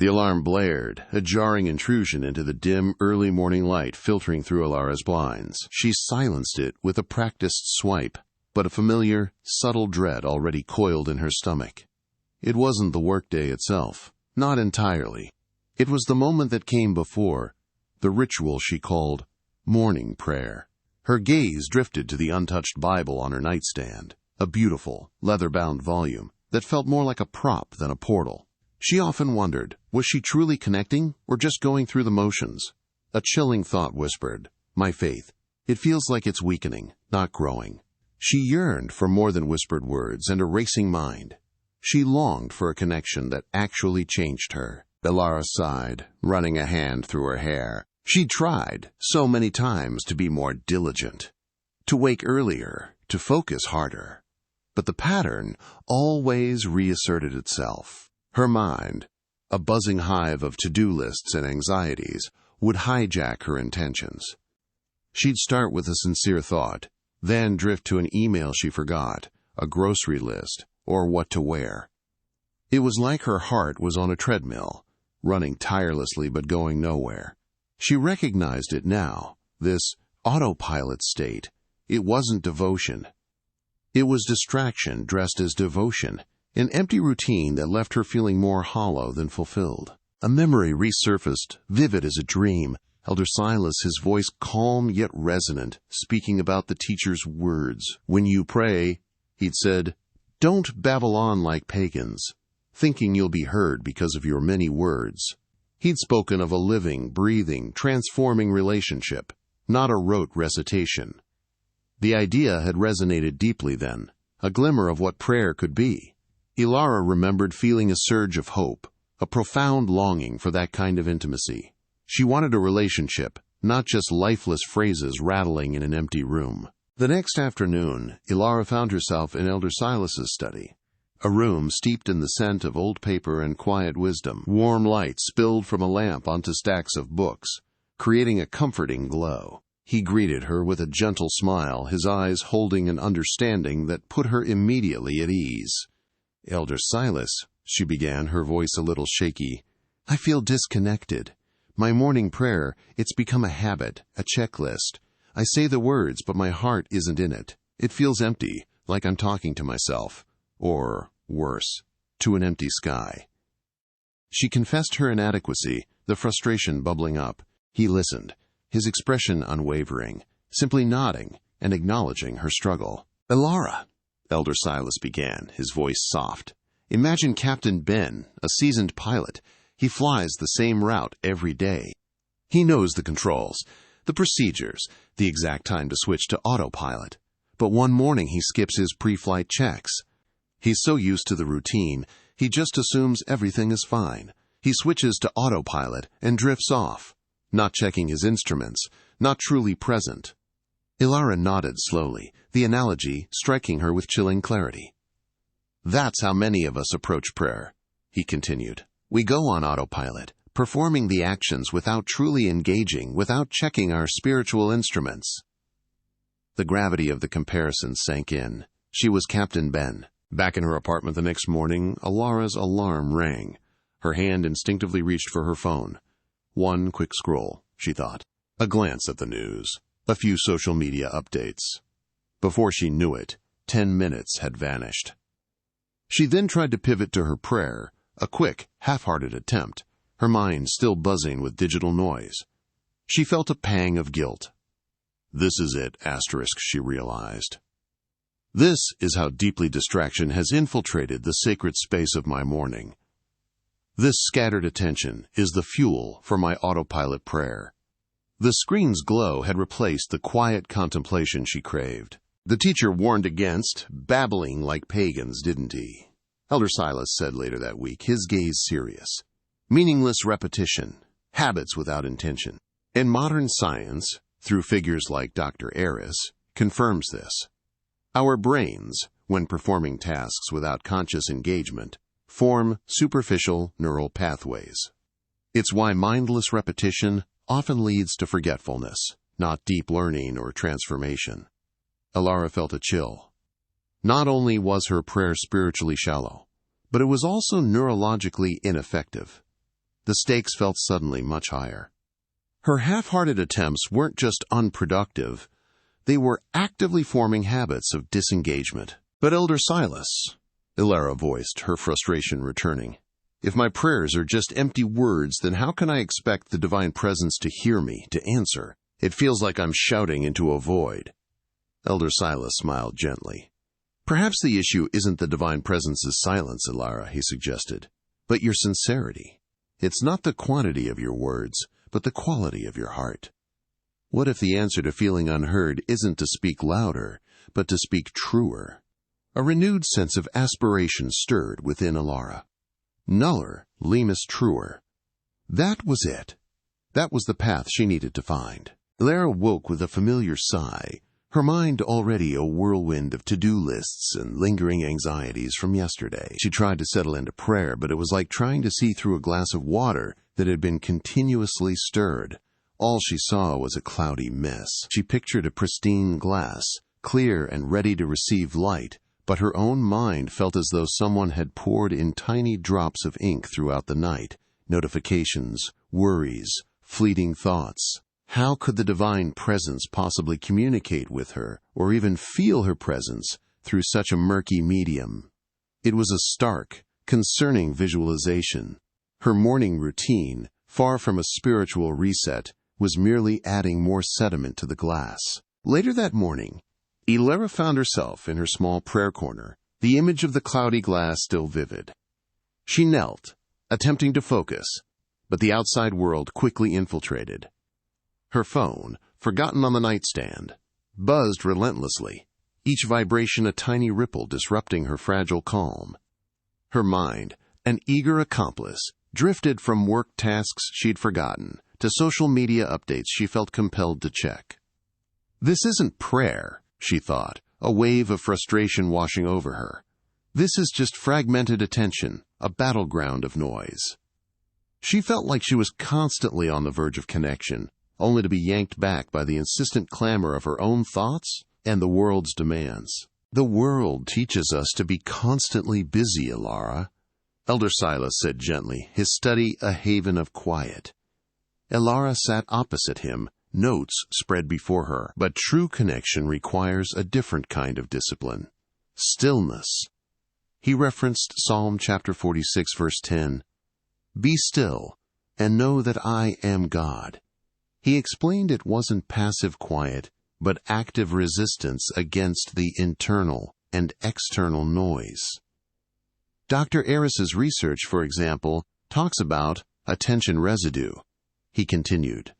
The alarm blared, a jarring intrusion into the dim, early morning light filtering through Ilara's blinds. She silenced it with a practiced swipe, but a familiar, subtle dread already coiled in her stomach. It wasn't the workday itself, not entirely. It was the moment that came before, the ritual she called morning prayer. Her gaze drifted to the untouched Bible on her nightstand, a beautiful, leather-bound volume that felt more like a prop than a portal. She often wondered, was she truly connecting or just going through the motions? A chilling thought whispered, "My faith, it feels like it's weakening, not growing." She yearned for more than whispered words and a racing mind. She longed for a connection that actually changed her. Ilara sighed, running a hand through her hair. She'd tried so many times to be more diligent, to wake earlier, to focus harder. But the pattern always reasserted itself. Her mind, a buzzing hive of to-do lists and anxieties, would hijack her intentions. She'd start with a sincere thought, then drift to an email she forgot, a grocery list, or what to wear. It was like her heart was on a treadmill, running tirelessly but going nowhere. She recognized it now, this autopilot state. It wasn't devotion. It was distraction dressed as devotion, an empty routine that left her feeling more hollow than fulfilled. A memory resurfaced, vivid as a dream. Elder Silas, his voice calm yet resonant, speaking about the teacher's words. "When you pray," he'd said, "don't babble on like pagans, thinking you'll be heard because of your many words." He'd spoken of a living, breathing, transforming relationship, not a rote recitation. The idea had resonated deeply then, a glimmer of what prayer could be. Ilara remembered feeling a surge of hope, a profound longing for that kind of intimacy. She wanted a relationship, not just lifeless phrases rattling in an empty room. The next afternoon, Ilara found herself in Elder Silas's study. A room steeped in the scent of old paper and quiet wisdom. Warm light spilled from a lamp onto stacks of books, creating a comforting glow. He greeted her with a gentle smile, his eyes holding an understanding that put her immediately at ease. "Elder Silas," she began, her voice a little shaky, "I feel disconnected. My morning prayer, it's become a habit, a checklist. I say the words, but my heart isn't in it. It feels empty, like I'm talking to myself. Or, worse, to an empty sky." She confessed her inadequacy, the frustration bubbling up. He listened, his expression unwavering, simply nodding and acknowledging her struggle. "Ilara," Elder Silas began, his voice soft. "Imagine Captain Ben, a seasoned pilot. He flies the same route every day. He knows the controls, the procedures, the exact time to switch to autopilot. But one morning he skips his pre-flight checks. He's so used to the routine, he just assumes everything is fine. He switches to autopilot and drifts off, not checking his instruments, not truly present." Ilara nodded slowly, the analogy striking her with chilling clarity. "That's how many of us approach prayer," he continued. "We go on autopilot, performing the actions without truly engaging, without checking our spiritual instruments." The gravity of the comparison sank in. She was Captain Ben. Back in her apartment the next morning, Ilara's alarm rang. Her hand instinctively reached for her phone. One quick scroll, she thought. A glance at the news. A few social media updates. Before she knew it, 10 minutes had vanished. She then tried to pivot to her prayer, a quick, half-hearted attempt, her mind still buzzing with digital noise. She felt a pang of guilt. This is it, she realized. This is how deeply distraction has infiltrated the sacred space of my morning. This scattered attention is the fuel for my autopilot prayer. The screen's glow had replaced the quiet contemplation she craved. The teacher warned against babbling like pagans, didn't he? Elder Silas said later that week, his gaze serious. Meaningless repetition, habits without intention. And modern science, through figures like Dr. Aris, confirms this. Our brains, when performing tasks without conscious engagement, form superficial neural pathways. It's why mindless repetition often leads to forgetfulness, not deep learning or transformation. Ilara felt a chill. Not only was her prayer spiritually shallow, but it was also neurologically ineffective. The stakes felt suddenly much higher. Her half-hearted attempts weren't just unproductive, they were actively forming habits of disengagement. "But Elder Silas," Ilara voiced, her frustration returning, "if my prayers are just empty words, then how can I expect the Divine Presence to hear me, to answer? It feels like I'm shouting into a void." Elder Silas smiled gently. "Perhaps the issue isn't the Divine Presence's silence, Ilara," he suggested, "but your sincerity. It's not the quantity of your words, but the quality of your heart. What if the answer to feeling unheard isn't to speak louder, but to speak truer?" A renewed sense of aspiration stirred within Ilara. Nuller, limus truer. That was it. That was the path she needed to find. Ilara woke with a familiar sigh, her mind already a whirlwind of to-do lists and lingering anxieties from yesterday. She tried to settle into prayer, but it was like trying to see through a glass of water that had been continuously stirred. All she saw was a cloudy mess. She pictured a pristine glass, clear and ready to receive light, but her own mind felt as though someone had poured in tiny drops of ink throughout the night, notifications, worries, fleeting thoughts. How could the Divine Presence possibly communicate with her, or even feel her presence, through such a murky medium? It was a stark, concerning visualization. Her morning routine, far from a spiritual reset, was merely adding more sediment to the glass. Later that morning, Ilara found herself in her small prayer corner, the image of the cloudy glass still vivid. She knelt, attempting to focus, but the outside world quickly infiltrated. Her phone, forgotten on the nightstand, buzzed relentlessly, each vibration a tiny ripple disrupting her fragile calm. Her mind, an eager accomplice, drifted from work tasks she'd forgotten to social media updates she felt compelled to check. This isn't prayer, she thought, a wave of frustration washing over her. This is just fragmented attention, a battleground of noise. She felt like she was constantly on the verge of connection, only to be yanked back by the insistent clamor of her own thoughts and the world's demands. "The world teaches us to be constantly busy, Ilara," Elder Silas said gently, his study a haven of quiet. Ilara sat opposite him, notes spread before her, but true connection requires a different kind of discipline. Stillness. He referenced Psalm chapter 46, verse 10. "Be still, and know that I am God." He explained it wasn't passive quiet, but active resistance against the internal and external noise. Dr. Aris's research, for example, talks about attention residue. He continued,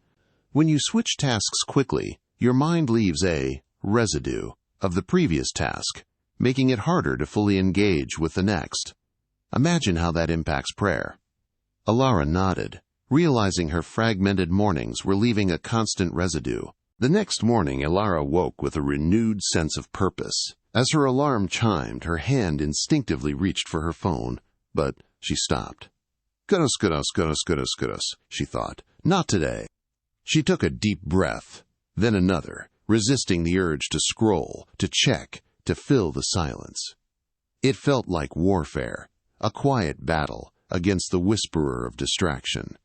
"When you switch tasks quickly, your mind leaves a residue of the previous task, making it harder to fully engage with the next. Imagine how that impacts prayer." Ilara nodded, realizing her fragmented mornings were leaving a constant residue. The next morning, Ilara woke with a renewed sense of purpose. As her alarm chimed, her hand instinctively reached for her phone, but she stopped. Goodness, she thought. Not today. She took a deep breath, then another, resisting the urge to scroll, to check, to fill the silence. It felt like warfare, a quiet battle against the whisperer of distraction.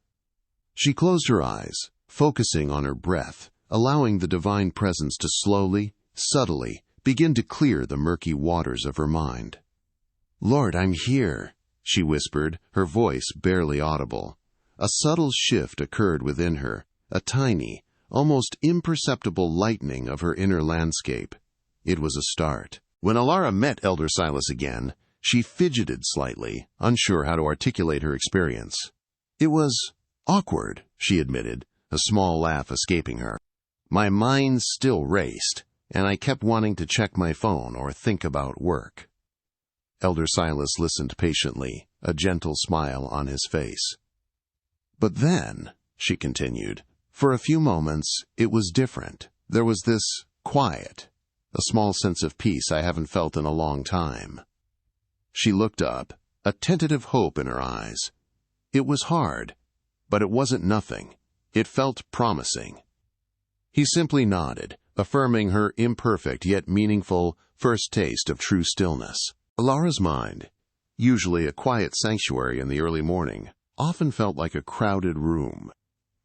She closed her eyes, focusing on her breath, allowing the Divine Presence to slowly, subtly, begin to clear the murky waters of her mind. "Lord, I'm here," she whispered, her voice barely audible. A subtle shift occurred within her, a tiny, almost imperceptible lightening of her inner landscape. It was a start. When Ilara met Elder Silas again, she fidgeted slightly, unsure how to articulate her experience. "It was awkward," she admitted, a small laugh escaping her. "My mind still raced, and I kept wanting to check my phone or think about work." Elder Silas listened patiently, a gentle smile on his face. "But then," she continued, "for a few moments it was different. There was this quiet, a small sense of peace I haven't felt in a long time." She looked up, a tentative hope in her eyes. It was hard, but it wasn't nothing. It felt promising. He simply nodded, affirming her imperfect yet meaningful first taste of true stillness. Ilara's mind, usually a quiet sanctuary in the early morning, often felt like a crowded room.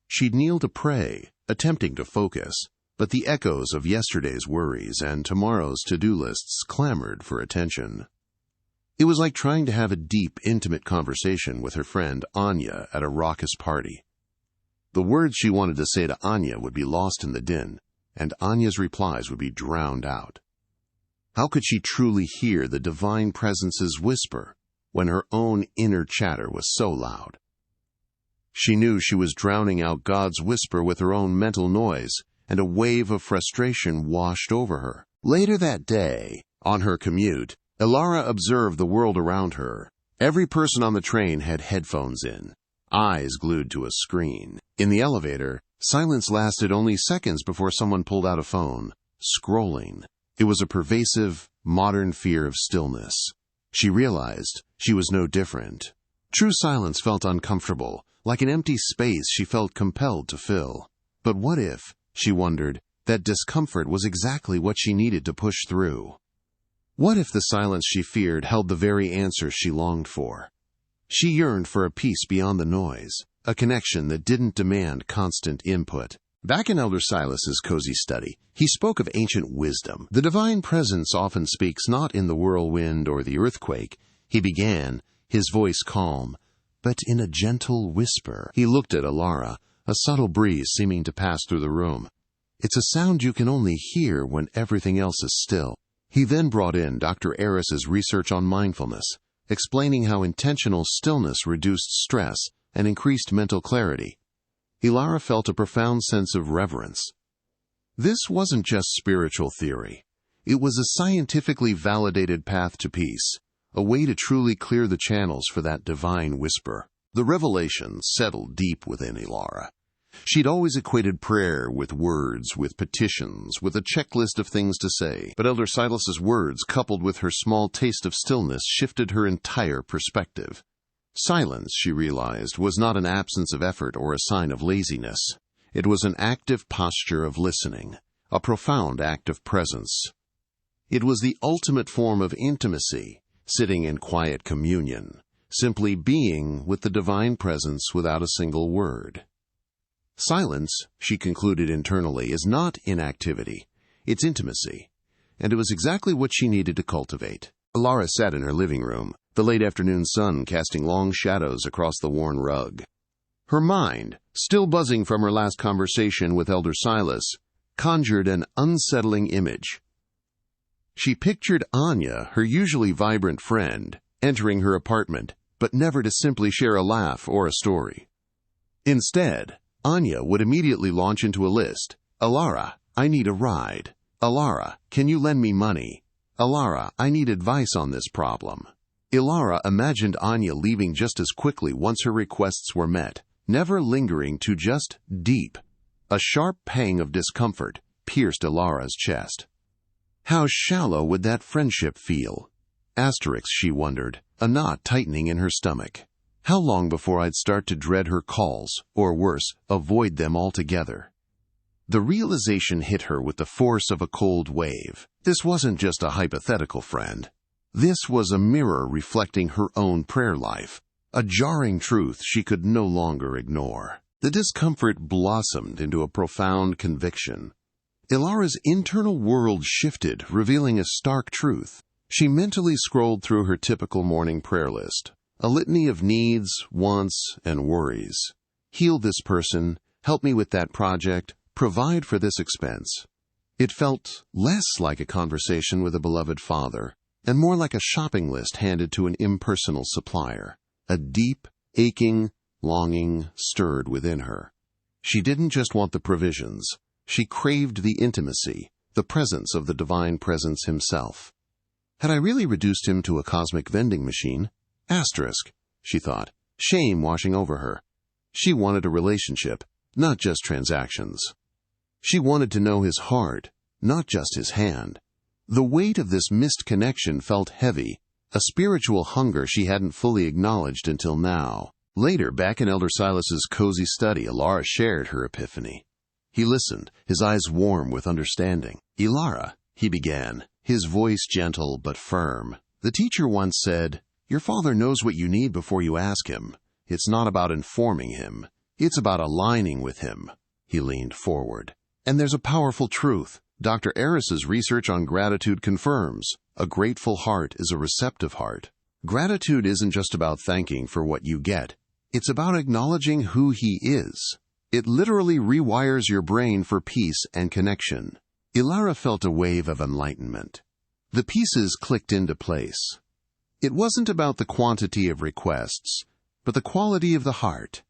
She'd kneel to pray, attempting to focus, but the echoes of yesterday's worries and tomorrow's to-do lists clamored for attention. It was like trying to have a deep, intimate conversation with her friend Anya at a raucous party. The words she wanted to say to Anya would be lost in the din, and Anya's replies would be drowned out. How could she truly hear the divine presence's whisper when her own inner chatter was so loud? She knew she was drowning out God's whisper with her own mental noise, and a wave of frustration washed over her. Later that day, on her commute, Ilara observed the world around her. Every person on the train had headphones in, eyes glued to a screen. In the elevator, silence lasted only seconds before someone pulled out a phone, scrolling. It was a pervasive, modern fear of stillness. She realized she was no different. True silence felt uncomfortable, like an empty space she felt compelled to fill. But what if, she wondered, that discomfort was exactly what she needed to push through? What if the silence she feared held the very answers she longed for? She yearned for a peace beyond the noise, a connection that didn't demand constant input. Back in Elder Silas's cozy study, he spoke of ancient wisdom. The divine presence often speaks not in the whirlwind or the earthquake. He began, his voice calm, but in a gentle whisper. He looked at Ilara, a subtle breeze seeming to pass through the room. It's a sound you can only hear when everything else is still. He then brought in Dr. Eris's research on mindfulness, explaining how intentional stillness reduced stress and increased mental clarity. Ilara felt a profound sense of reverence. This wasn't just spiritual theory. It was a scientifically validated path to peace, a way to truly clear the channels for that divine whisper. The revelation settled deep within Ilara. She'd always equated prayer with words, with petitions, with a checklist of things to say. But Elder Silas's words, coupled with her small taste of stillness, shifted her entire perspective. Silence, she realized, was not an absence of effort or a sign of laziness. It was an active posture of listening, a profound act of presence. It was the ultimate form of intimacy, sitting in quiet communion, simply being with the divine presence without a single word. Silence, she concluded internally, is not inactivity, it's intimacy, and it was exactly what she needed to cultivate. Ilara sat in her living room, the late afternoon sun casting long shadows across the worn rug. Her mind, still buzzing from her last conversation with Elder Silas, conjured an unsettling image. She pictured Anya, her usually vibrant friend, entering her apartment, but never to simply share a laugh or a story. Instead, Anya would immediately launch into a list. Ilara, I need a ride. Ilara, can you lend me money? Ilara, I need advice on this problem. Ilara imagined Anya leaving just as quickly once her requests were met, never lingering to just deep. A sharp pang of discomfort pierced Ilara's chest. How shallow would that friendship feel? Asterisk, she wondered, a knot tightening in her stomach. How long before I'd start to dread her calls, or worse, avoid them altogether? The realization hit her with the force of a cold wave. This wasn't just a hypothetical friend. This was a mirror reflecting her own prayer life, a jarring truth she could no longer ignore. The discomfort blossomed into a profound conviction. Ilara's internal world shifted, revealing a stark truth. She mentally scrolled through her typical morning prayer list, a litany of needs, wants, and worries. Heal this person, help me with that project, provide for this expense. It felt less like a conversation with a beloved father, and more like a shopping list handed to an impersonal supplier. A deep, aching longing stirred within her. She didn't just want the provisions. She craved the intimacy, the presence of the divine presence himself. Had I really reduced him to a cosmic vending machine? Asterisk, she thought, shame washing over her. She wanted a relationship, not just transactions. She wanted to know his heart, not just his hand. The weight of this missed connection felt heavy, a spiritual hunger she hadn't fully acknowledged until now. Later, back in Elder Silas's cozy study, Ilara shared her epiphany. He listened, his eyes warm with understanding. Ilara, he began, his voice gentle but firm. The teacher once said, "Your father knows what you need before you ask him. It's not about informing him. It's about aligning with him. He leaned forward. And there's a powerful truth. Dr. Eris's research on gratitude confirms a grateful heart is a receptive heart. Gratitude isn't just about thanking for what you get. It's about acknowledging who he is. It literally rewires your brain for peace and connection. Ilara felt a wave of enlightenment. The pieces clicked into place. It wasn't about the quantity of requests, but the quality of the heart.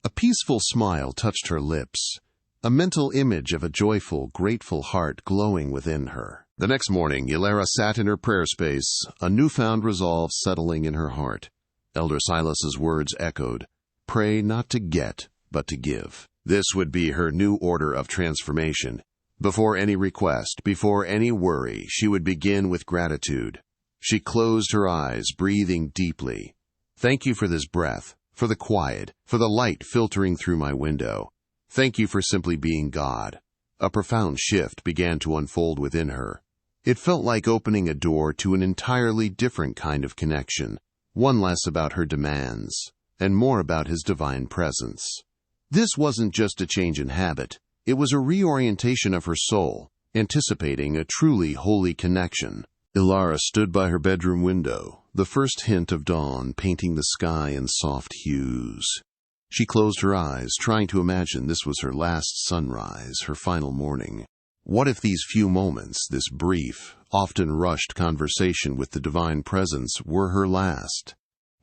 A peaceful smile touched her lips, a mental image of a joyful, grateful heart glowing within her. The next morning, Ilara sat in her prayer space, a newfound resolve settling in her heart. Elder Silas's words echoed, "Pray not to get, but to give." This would be her new order of transformation. Before any request, before any worry, she would begin with gratitude. She closed her eyes, breathing deeply. "Thank you for this breath, for the quiet, for the light filtering through my window. Thank you for simply being God." A profound shift began to unfold within her. It felt like opening a door to an entirely different kind of connection, one less about her demands, and more about his divine presence. This wasn't just a change in habit. It was a reorientation of her soul, anticipating a truly holy connection. Ilara stood by her bedroom window, the first hint of dawn painting the sky in soft hues. She closed her eyes, trying to imagine this was her last sunrise, her final morning. What if these few moments, this brief, often rushed conversation with the divine presence, were her last?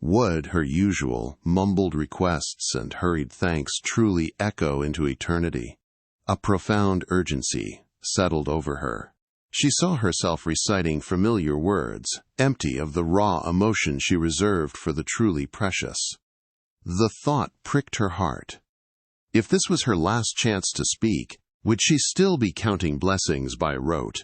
Would her usual, mumbled requests and hurried thanks truly echo into eternity? A profound urgency settled over her. She saw herself reciting familiar words, empty of the raw emotion she reserved for the truly precious. The thought pricked her heart. If this was her last chance to speak, would she still be counting blessings by rote?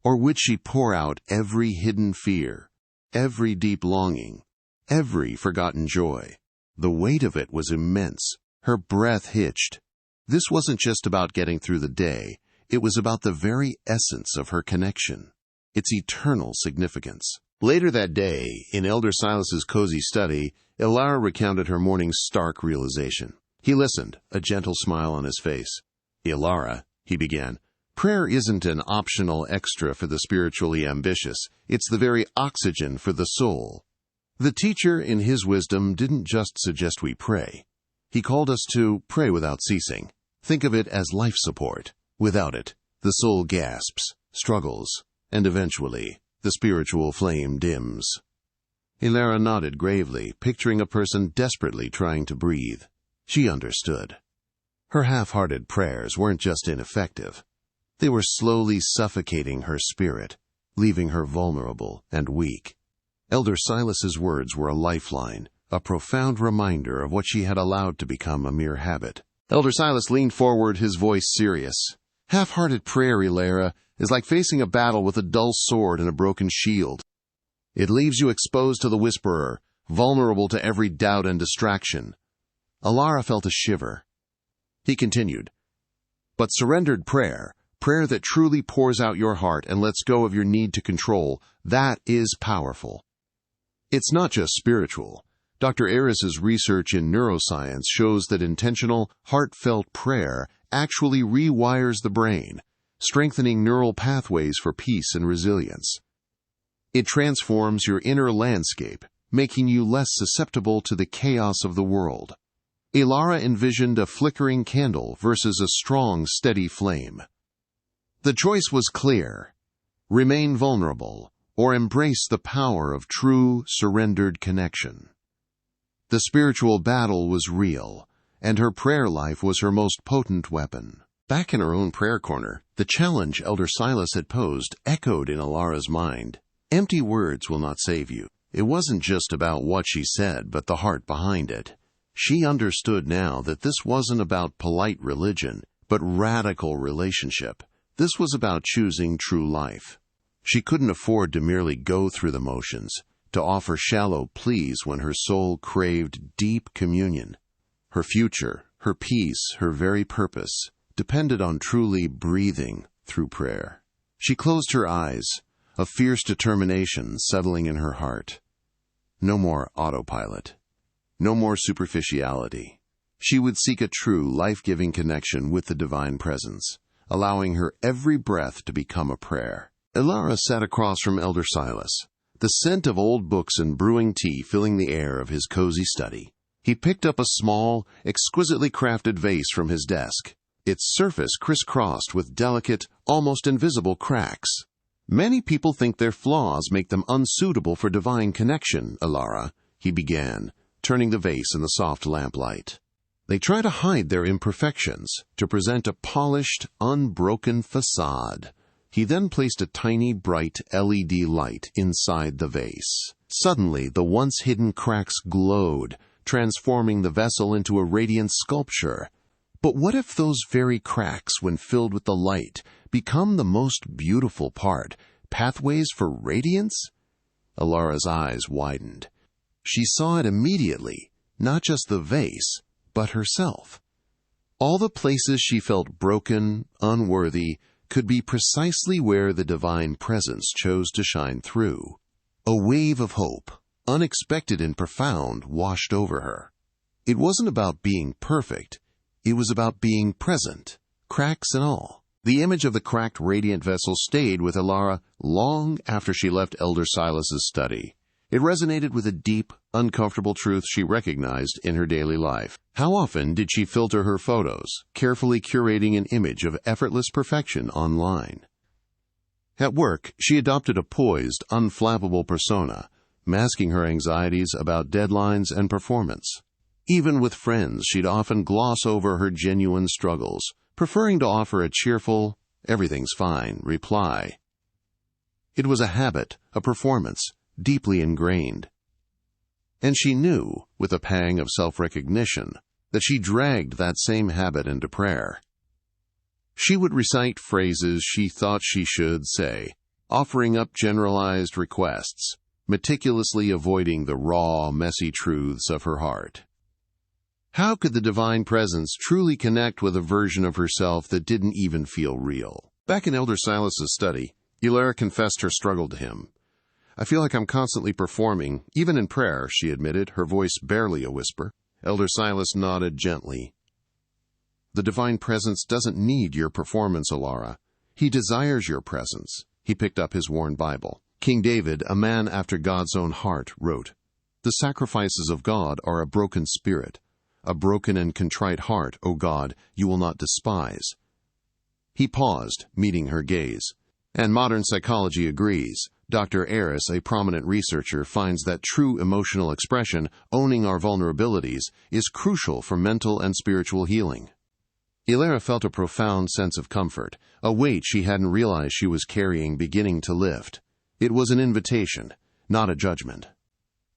Or would she pour out every hidden fear, every deep longing, every forgotten joy? The weight of it was immense. Her breath hitched. This wasn't just about getting through the day. It was about the very essence of her connection, its eternal significance. Later that day, in Elder Silas's cozy study, Ilara recounted her morning's stark realization. He listened, a gentle smile on his face. "Ilara," he began, "prayer isn't an optional extra for the spiritually ambitious. It's the very oxygen for the soul." The teacher, in his wisdom, didn't just suggest we pray. He called us to pray without ceasing. Think of it as life support. Without it, the soul gasps, struggles, and eventually, the spiritual flame dims. Ilara nodded gravely, picturing a person desperately trying to breathe. She understood. Her half-hearted prayers weren't just ineffective. They were slowly suffocating her spirit, leaving her vulnerable and weak. Elder Silas's words were a lifeline, a profound reminder of what she had allowed to become a mere habit. Elder Silas leaned forward, his voice serious. "Half-hearted prayer, Ilara, is like facing a battle with a dull sword and a broken shield. It leaves you exposed to the whisperer, vulnerable to every doubt and distraction." Ilara felt a shiver. He continued, "But surrendered prayer, prayer that truly pours out your heart and lets go of your need to control, that is powerful. It's not just spiritual. Dr. Eris's research in neuroscience shows that intentional, heartfelt prayer actually rewires the brain, strengthening neural pathways for peace and resilience. It transforms your inner landscape, making you less susceptible to the chaos of the world. Ilara envisioned a flickering candle versus a strong, steady flame. The choice was clear: remain vulnerable, or embrace the power of true, surrendered connection. The spiritual battle was real, and her prayer life was her most potent weapon. Back in her own prayer corner, the challenge Elder Silas had posed echoed in Ilara's mind. Empty words will not save you. It wasn't just about what she said, but the heart behind it. She understood now that this wasn't about polite religion, but radical relationship. This was about choosing true life. She couldn't afford to merely go through the motions, to offer shallow pleas when her soul craved deep communion. Her future, her peace, her very purpose depended on truly breathing through prayer. She closed her eyes, a fierce determination settling in her heart. No more autopilot. No more superficiality. She would seek a true, life-giving connection with the divine presence, allowing her every breath to become a prayer. Ilara sat across from Elder Silas, the scent of old books and brewing tea filling the air of his cozy study. He picked up a small, exquisitely crafted vase from his desk, its surface crisscrossed with delicate, almost invisible cracks. "Many people think their flaws make them unsuitable for divine connection, Ilara," he began, turning the vase in the soft lamplight. "They try to hide their imperfections, to present a polished, unbroken facade." He then placed a tiny, bright LED light inside the vase. Suddenly, the once hidden cracks glowed, transforming the vessel into a radiant sculpture. But what if those very cracks, when filled with the light, become the most beautiful part, pathways for radiance? Ilara's eyes widened. She saw it immediately, not just the vase, but herself. All the places she felt broken, unworthy, could be precisely where the divine presence chose to shine through. A wave of hope, unexpected and profound, washed over her. It wasn't about being perfect. It was about being present, cracks and all. The image of the cracked, radiant vessel stayed with Ilara long after she left Elder Silas's study. It resonated with a deep, uncomfortable truth she recognized in her daily life. How often did she filter her photos, carefully curating an image of effortless perfection online? At work, she adopted a poised, unflappable persona, masking her anxieties about deadlines and performance. Even with friends, she'd often gloss over her genuine struggles, preferring to offer a cheerful, "everything's fine" reply. It was a habit, a performance, deeply ingrained. And she knew, with a pang of self-recognition, that she dragged that same habit into prayer. She would recite phrases she thought she should say, offering up generalized requests, meticulously avoiding the raw, messy truths of her heart. How could the divine presence truly connect with a version of herself that didn't even feel real? Back in Elder Silas's study, Ilara confessed her struggle to him. "I feel like I'm constantly performing, even in prayer," she admitted, her voice barely a whisper. Elder Silas nodded gently. "The divine presence doesn't need your performance, Ilara. He desires your presence." He picked up his worn Bible. King David, a man after God's own heart, wrote, "The sacrifices of God are a broken spirit. A broken and contrite heart, O God, you will not despise." He paused, meeting her gaze. And modern psychology agrees. Dr. Aris, a prominent researcher, finds that true emotional expression, owning our vulnerabilities, is crucial for mental and spiritual healing. Ilara felt a profound sense of comfort, a weight she hadn't realized she was carrying beginning to lift. It was an invitation, not a judgment.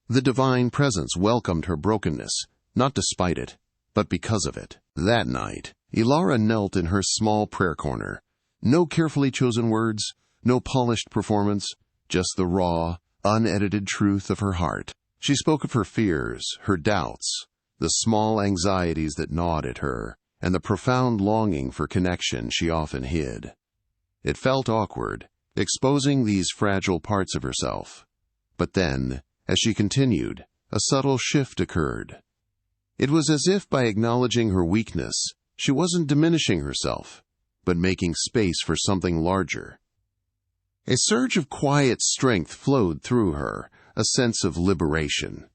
The divine presence welcomed her brokenness, not despite it, but because of it. That night, Ilara knelt in her small prayer corner. No carefully chosen words, no polished performance, just the raw, unedited truth of her heart. She spoke of her fears, her doubts, the small anxieties that gnawed at her, and the profound longing for connection she often hid. It felt awkward, exposing these fragile parts of herself. But then, as she continued, a subtle shift occurred. It was as if by acknowledging her weakness, she wasn't diminishing herself, but making space for something larger. A surge of quiet strength flowed through her, a sense of liberation.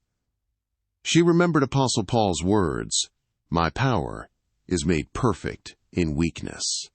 She remembered Apostle Paul's words, "My power is made perfect in weakness."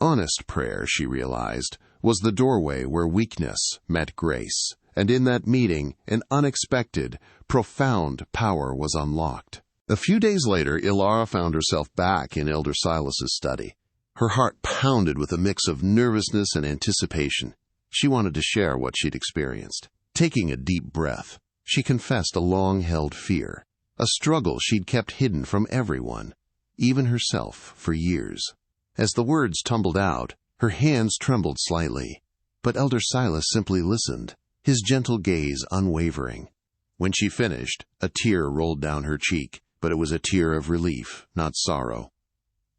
Honest prayer, she realized, was the doorway where weakness met grace, and in that meeting, an unexpected, profound power was unlocked. A few days later, Ilara found herself back in Elder Silas's study. Her heart pounded with a mix of nervousness and anticipation. She wanted to share what she'd experienced. Taking a deep breath, she confessed a long-held fear, a struggle she'd kept hidden from everyone, even herself, for years. As the words tumbled out, her hands trembled slightly, but Elder Silas simply listened, his gentle gaze unwavering. When she finished, a tear rolled down her cheek, but it was a tear of relief, not sorrow.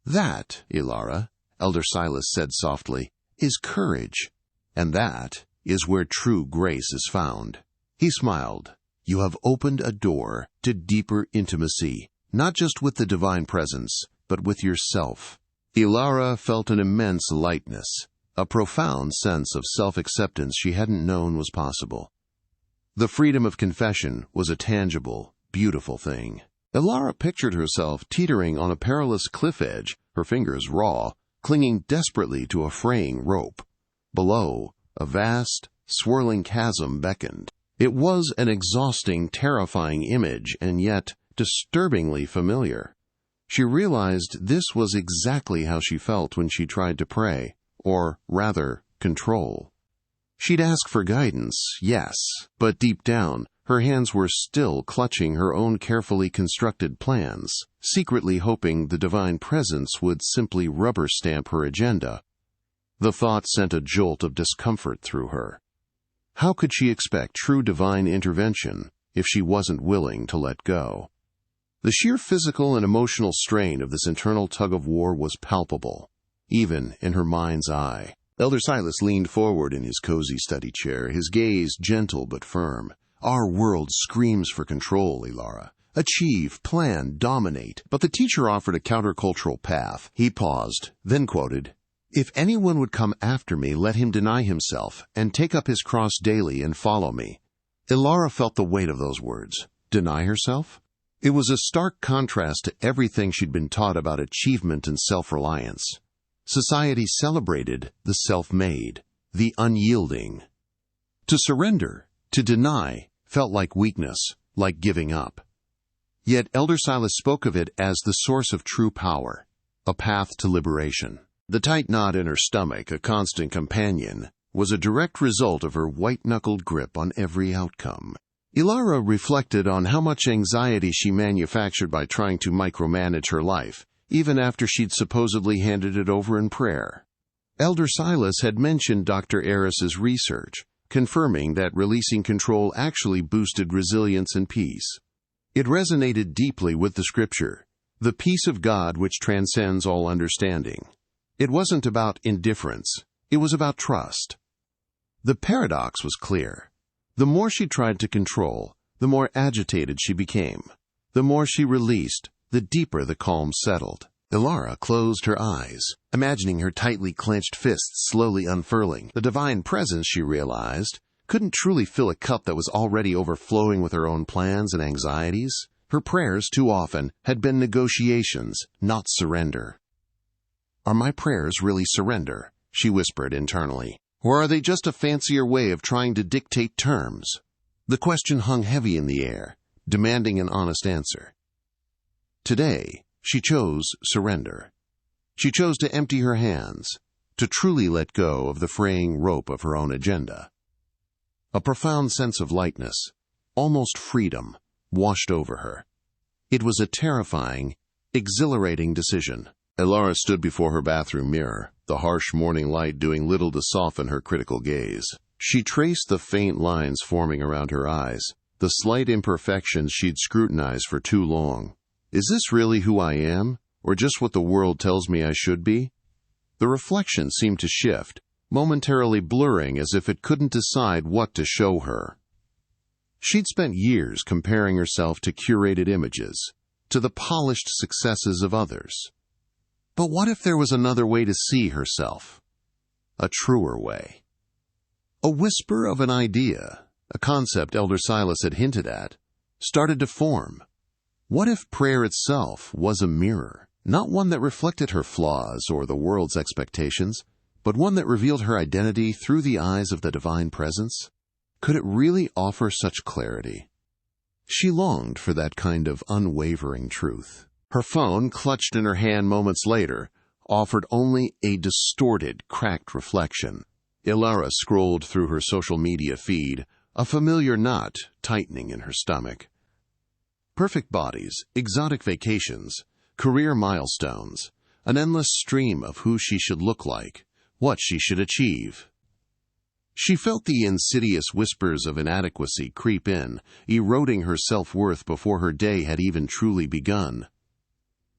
"That, Ilara," Elder Silas said softly, "is courage, and that is where true grace is found." He smiled, You have opened a door to deeper intimacy, not just with the divine presence, but with yourself. Ilara felt an immense lightness, a profound sense of self-acceptance she hadn't known was possible. The freedom of confession was a tangible, beautiful thing. Ilara pictured herself teetering on a perilous cliff edge, her fingers raw, clinging desperately to a fraying rope. Below, a vast, swirling chasm beckoned. It was an exhausting, terrifying image, and yet disturbingly familiar. She realized this was exactly how she felt when she tried to pray, or rather, control. She'd ask for guidance, yes, but deep down, her hands were still clutching her own carefully constructed plans, secretly hoping the divine presence would simply rubber stamp her agenda. The thought sent a jolt of discomfort through her. How could she expect true divine intervention if she wasn't willing to let go? The sheer physical and emotional strain of this internal tug-of-war was palpable, even in her mind's eye. Elder Silas leaned forward in his cozy study chair, his gaze gentle but firm. Our world screams for control, Ilara. Achieve, plan, dominate. But the teacher offered a countercultural path. He paused, then quoted, "If anyone would come after me, let him deny himself, and take up his cross daily and follow me." Ilara felt the weight of those words. Deny herself? It was a stark contrast to everything she'd been taught about achievement and self-reliance. Society celebrated the self-made, the unyielding. To surrender, to deny, felt like weakness, like giving up. Yet Elder Silas spoke of it as the source of true power, a path to liberation. The tight knot in her stomach, a constant companion, was a direct result of her white-knuckled grip on every outcome. Ilara reflected on how much anxiety she manufactured by trying to micromanage her life, even after she'd supposedly handed it over in prayer. Elder Silas had mentioned Dr. Eris's research, confirming that releasing control actually boosted resilience and peace. It resonated deeply with the scripture, the peace of God which transcends all understanding. It wasn't about indifference, it was about trust. The paradox was clear. The more she tried to control, the more agitated she became. The more she released, the deeper the calm settled. Ilara closed her eyes, imagining her tightly clenched fists slowly unfurling. The divine presence, she realized, couldn't truly fill a cup that was already overflowing with her own plans and anxieties. Her prayers, too often, had been negotiations, not surrender. "Are my prayers really surrender?" she whispered internally. "Or are they just a fancier way of trying to dictate terms?" The question hung heavy in the air, demanding an honest answer. Today, she chose surrender. She chose to empty her hands, to truly let go of the fraying rope of her own agenda. A profound sense of lightness, almost freedom, washed over her. It was a terrifying, exhilarating decision. Ilara stood before her bathroom mirror, the harsh morning light doing little to soften her critical gaze. She traced the faint lines forming around her eyes, the slight imperfections she'd scrutinized for too long. Is this really who I am, or just what the world tells me I should be? The reflection seemed to shift, momentarily blurring as if it couldn't decide what to show her. She'd spent years comparing herself to curated images, to the polished successes of others. But what if there was another way to see herself? A truer way. A whisper of an idea, a concept Elder Silas had hinted at, started to form. What if prayer itself was a mirror, not one that reflected her flaws or the world's expectations, but one that revealed her identity through the eyes of the divine presence? Could it really offer such clarity? She longed for that kind of unwavering truth. Her phone, clutched in her hand moments later, offered only a distorted, cracked reflection. Ilara scrolled through her social media feed, a familiar knot tightening in her stomach. Perfect bodies, exotic vacations, career milestones, an endless stream of who she should look like, what she should achieve. She felt the insidious whispers of inadequacy creep in, eroding her self-worth before her day had even truly begun.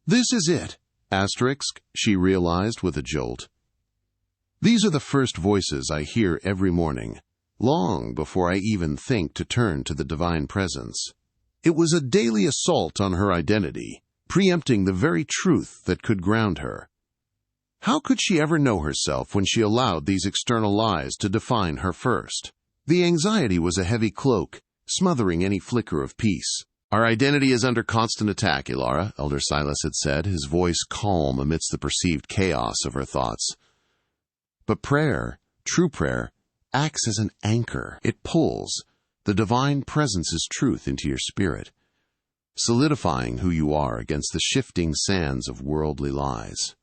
"This is it," she realized with a jolt. "These are the first voices I hear every morning, long before I even think to turn to the divine presence. It was a daily assault on her identity, preempting the very truth that could ground her. How could she ever know herself when she allowed these external lies to define her first? The anxiety was a heavy cloak, smothering any flicker of peace. "Our identity is under constant attack, Ilara," Elder Silas had said, his voice calm amidst the perceived chaos of her thoughts. But prayer, true prayer, acts as an anchor. It pulls the divine presence's truth into your spirit, solidifying who you are against the shifting sands of worldly lies.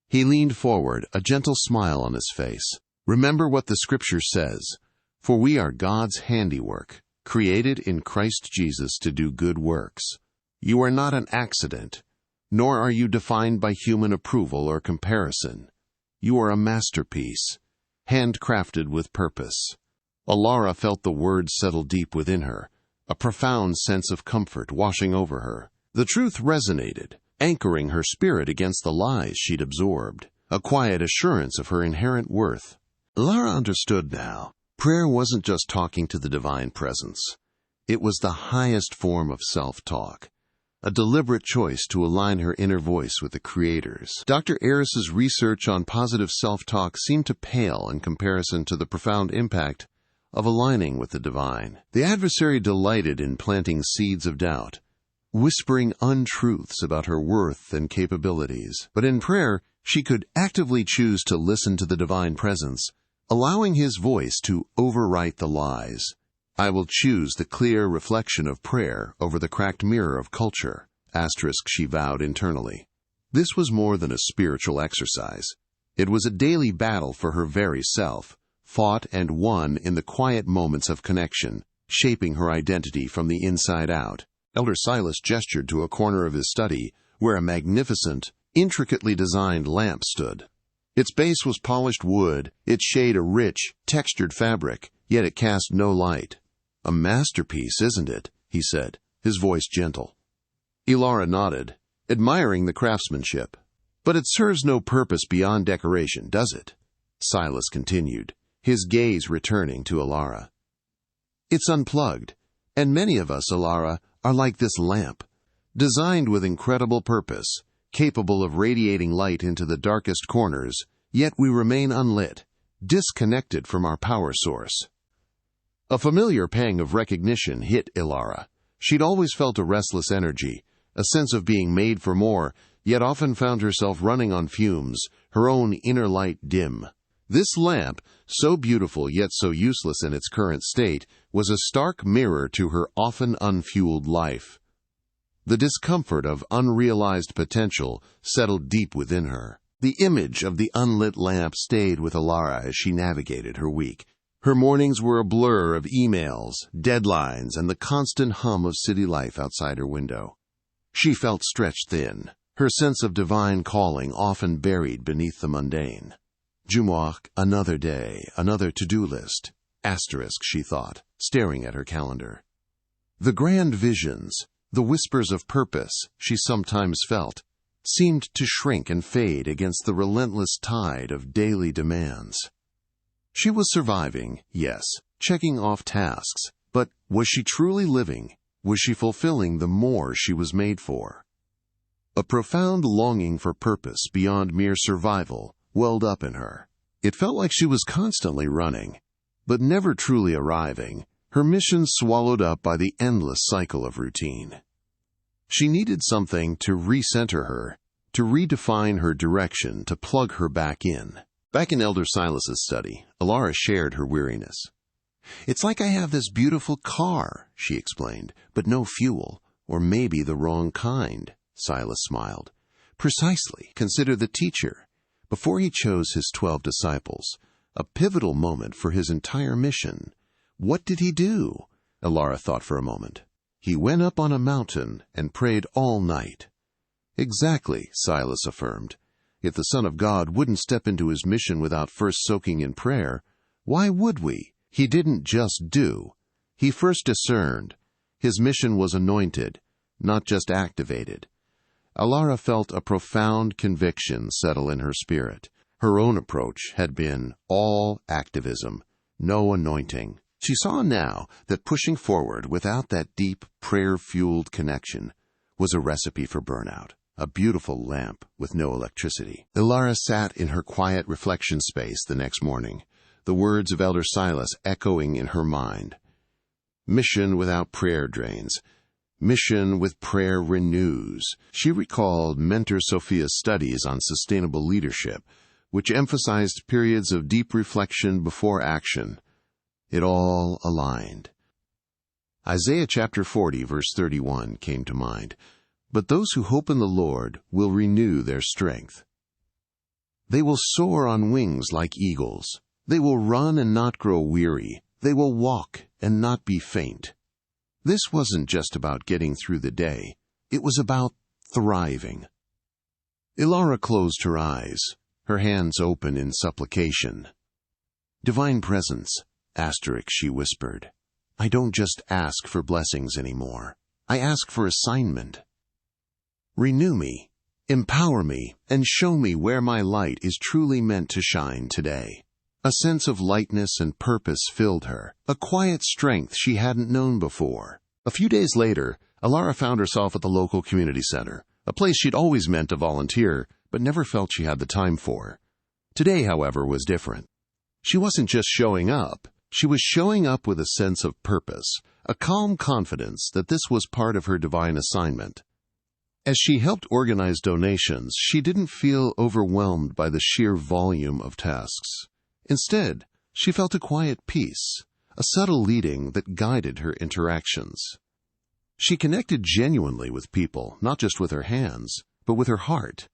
He leaned forward, a gentle smile on his face. "Remember what the Scripture says, for we are God's handiwork, created in Christ Jesus to do good works. You are not an accident, nor are you defined by human approval or comparison. You are a masterpiece, handcrafted with purpose." Ilara felt the words settle deep within her, a profound sense of comfort washing over her. The truth resonated, anchoring her spirit against the lies she'd absorbed, a quiet assurance of her inherent worth. Ilara understood now. Prayer wasn't just talking to the divine presence. It was the highest form of self-talk, a deliberate choice to align her inner voice with the Creator's. Dr. Aris's research on positive self-talk seemed to pale in comparison to the profound impact of aligning with the divine. The adversary delighted in planting seeds of doubt, whispering untruths about her worth and capabilities. But in prayer, she could actively choose to listen to the divine presence, allowing his voice to overwrite the lies. "I will choose the clear reflection of prayer over the cracked mirror of culture," she vowed internally. This was more than a spiritual exercise. It was a daily battle for her very self, fought and won in the quiet moments of connection, shaping her identity from the inside out. Elder Silas gestured to a corner of his study where a magnificent, intricately designed lamp stood. Its base was polished wood, its shade a rich, textured fabric, yet it cast no light. "A masterpiece, isn't it?" he said, his voice gentle. Ilara nodded, admiring the craftsmanship. "But it serves no purpose beyond decoration, does it?" Silas continued, his gaze returning to Ilara. "It's unplugged, and many of us, Ilara, are like this lamp, designed with incredible purpose, capable of radiating light into the darkest corners, yet we remain unlit, disconnected from our power source." A familiar pang of recognition hit Ilara. She'd always felt a restless energy, a sense of being made for more, yet often found herself running on fumes, her own inner light dim. This lamp, so beautiful yet so useless in its current state, was a stark mirror to her often unfueled life. The discomfort of unrealized potential settled deep within her. The image of the unlit lamp stayed with Ilara as she navigated her week. Her mornings were a blur of emails, deadlines, and the constant hum of city life outside her window. She felt stretched thin, her sense of divine calling often buried beneath the mundane. Jumu'ah, another day, another to-do list. She thought, staring at her calendar. The grand visions, the whispers of purpose she sometimes felt, seemed to shrink and fade against the relentless tide of daily demands. She was surviving, yes, checking off tasks, but was she truly living? Was she fulfilling the more she was made for? A profound longing for purpose beyond mere survival welled up in her. It felt like she was constantly running, but never truly arriving, her mission swallowed up by the endless cycle of routine. She needed something to recenter her, to redefine her direction, to plug her back in. Back in Elder Silas's study, Ilara shared her weariness. "It's like I have this beautiful car," she explained, "but no fuel, or maybe the wrong kind." Silas smiled. "Precisely. Consider the teacher. Before he chose his 12 disciples, a pivotal moment for his entire mission, what did he do?" Ilara thought for a moment. "He went up on a mountain and prayed all night." "Exactly," Silas affirmed. "If the Son of God wouldn't step into his mission without first soaking in prayer, why would we?" He didn't just do. He first discerned. His mission was anointed, not just activated. Ilara felt a profound conviction settle in her spirit. Her own approach had been all activism, no anointing. She saw now that pushing forward without that deep, prayer-fueled connection was a recipe for burnout, a beautiful lamp with no electricity. Ilara sat in her quiet reflection space the next morning, the words of Elder Silas echoing in her mind. Mission without prayer drains. Mission with prayer renews. She recalled Mentor Sophia's studies on sustainable leadership, which emphasized periods of deep reflection before action. It all aligned. Isaiah chapter 40, verse 31 came to mind. But those who hope in the Lord will renew their strength. They will soar on wings like eagles. They will run and not grow weary. They will walk and not be faint. This wasn't just about getting through the day. It was about thriving. Ilara closed her eyes, her hands open in supplication. Divine Presence, she whispered. I don't just ask for blessings anymore. I ask for assignment. Renew me, empower me, and show me where my light is truly meant to shine today. A sense of lightness and purpose filled her, a quiet strength she hadn't known before. A few days later, Ilara found herself at the local community center, a place she'd always meant to volunteer, but never felt she had the time for. Today, however, was different. She wasn't just showing up. She was showing up with a sense of purpose, a calm confidence that this was part of her divine assignment. As she helped organize donations, she didn't feel overwhelmed by the sheer volume of tasks. Instead, she felt a quiet peace, a subtle leading that guided her interactions. She connected genuinely with people, not just with her hands, but with her heart.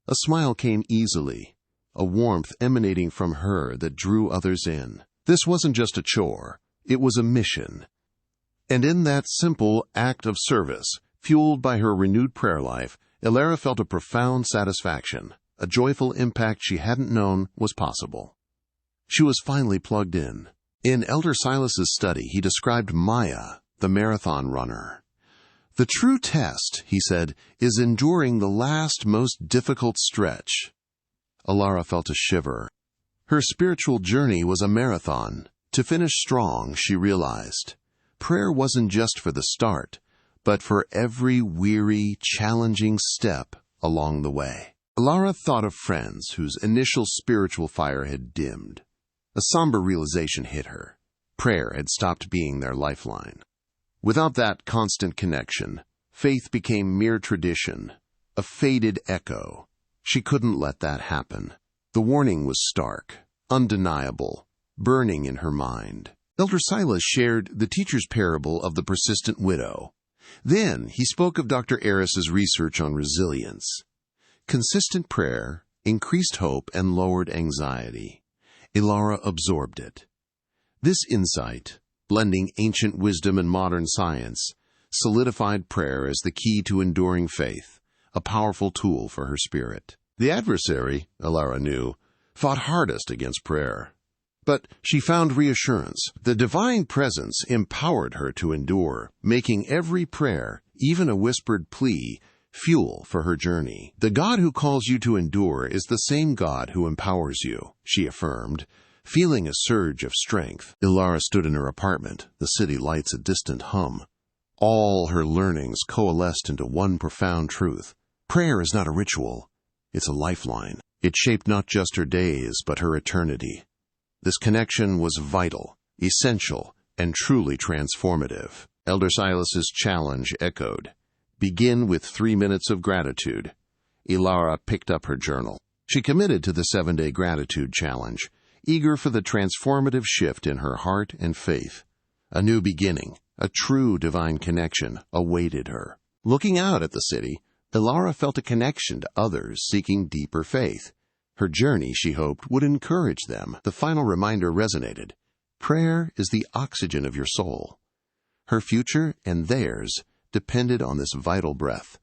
A smile came easily, a warmth emanating from her that drew others in. This wasn't just a chore, it was a mission. And in that simple act of service, fueled by her renewed prayer life, Ilara felt a profound satisfaction, a joyful impact she hadn't known was possible. She was finally plugged in. In Elder Silas's study, he described Maya, the marathon runner. The true test, he said, is enduring the last, most difficult stretch. Ilara felt a shiver. Her spiritual journey was a marathon. To finish strong, she realized, prayer wasn't just for the start, but for every weary, challenging step along the way. Ilara thought of friends whose initial spiritual fire had dimmed. A somber realization hit her. Prayer had stopped being their lifeline. Without that constant connection, faith became mere tradition, a faded echo. She couldn't let that happen. The warning was stark, undeniable, burning in her mind. Elder Silas shared the teacher's parable of the persistent widow. Then he spoke of Dr. Aris's research on resilience. Consistent prayer increased hope and lowered anxiety. Ilara absorbed it. This insight, blending ancient wisdom and modern science, solidified prayer as the key to enduring faith, a powerful tool for her spirit. The adversary, Ilara knew, fought hardest against prayer. But she found reassurance. The divine presence empowered her to endure, making every prayer, even a whispered plea, fuel for her journey. The God who calls you to endure is the same God who empowers you, she affirmed, feeling a surge of strength. Ilara stood in her apartment, the city lights a distant hum. All her learnings coalesced into one profound truth. Prayer is not a ritual. It's a lifeline. It shaped not just her days, but her eternity. This connection was vital, essential, and truly transformative. Elder Silas's challenge echoed. Begin with 3 minutes of gratitude. Ilara picked up her journal. She committed to the 7-day gratitude challenge, eager for the transformative shift in her heart and faith. A new beginning, a true divine connection, awaited her. Looking out at the city, Ilara felt a connection to others seeking deeper faith. Her journey, she hoped, would encourage them. The final reminder resonated. Prayer is the oxygen of your soul. Her future and theirs depended on this vital breath.